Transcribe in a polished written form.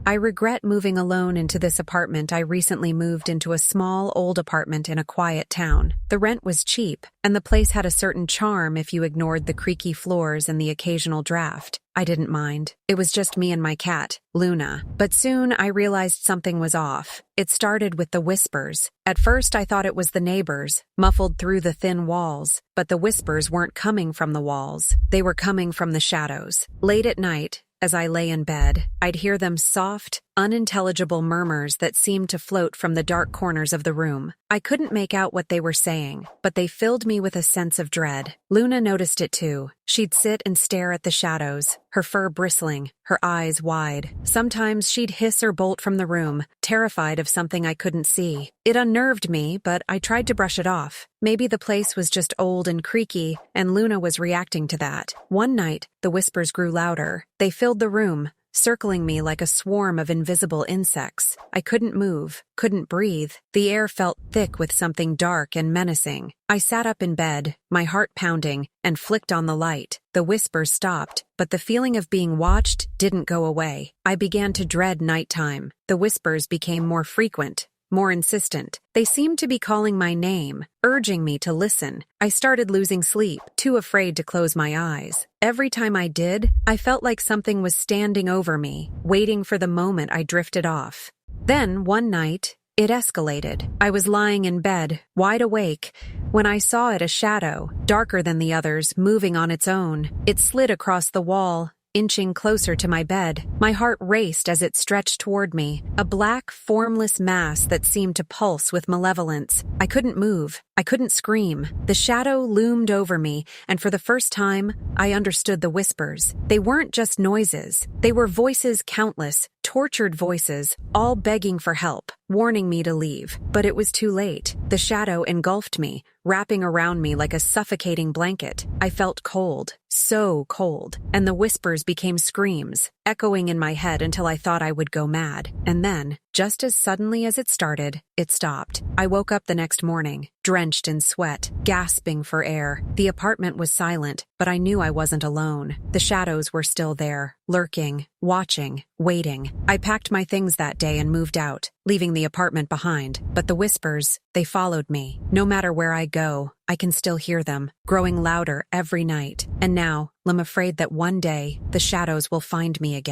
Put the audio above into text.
I regret moving alone into this apartment. I recently moved into a small, old apartment in a quiet town. The rent was cheap, and the place had a certain charm if you ignored the creaky floors and the occasional draft. I didn't mind. It was just me and my cat, Luna. But soon I realized something was off. It started with the whispers. At first I thought it was the neighbors, muffled through the thin walls. But the whispers weren't coming from the walls. They were coming from the shadows. Late at night, as I lay in bed, I'd hear them soft, unintelligible murmurs that seemed to float from the dark corners of the room. I couldn't make out what they were saying, but they filled me with a sense of dread. Luna noticed it too. She'd sit and stare at the shadows, her fur bristling, her eyes wide. Sometimes she'd hiss or bolt from the room, terrified of something I couldn't see. It unnerved me, but I tried to brush it off. Maybe the place was just old and creaky, and Luna was reacting to that. One night, the whispers grew louder. They filled the room, circling me like a swarm of invisible insects. I couldn't move, couldn't breathe. The air felt thick with something dark and menacing. I sat up in bed, my heart pounding, and flicked on the light. The whispers stopped, but the feeling of being watched didn't go away. I began to dread nighttime. The whispers became more frequent, more insistent. They seemed to be calling my name, urging me to listen. I started losing sleep, too afraid to close my eyes. Every time I did, I felt like something was standing over me, waiting for the moment I drifted off. Then, one night, it escalated. I was lying in bed, wide awake, when I saw it, a shadow, darker than the others, moving on its own. It slid across the wall, inching closer to my bed. My heart raced as it stretched toward me, a black, formless mass that seemed to pulse with malevolence. I couldn't move. I couldn't scream. The shadow loomed over me, and for the first time, I understood the whispers. They weren't just noises. They were voices, countless, tortured voices, all begging for help, warning me to leave. But it was too late. The shadow engulfed me, wrapping around me like a suffocating blanket. I felt cold, so cold, and the whispers became screams, echoing in my head until I thought I would go mad. And then, just as suddenly as it started, it stopped. I woke up the next morning, drenched in sweat, gasping for air. The apartment was silent, but I knew I wasn't alone. The shadows were still there, lurking, watching, waiting. I packed my things that day and moved out, leaving the apartment behind. But the whispers, they followed me. No matter where I go, I can still hear them, growing louder every night. And now, I'm afraid that one day, the shadows will find me again.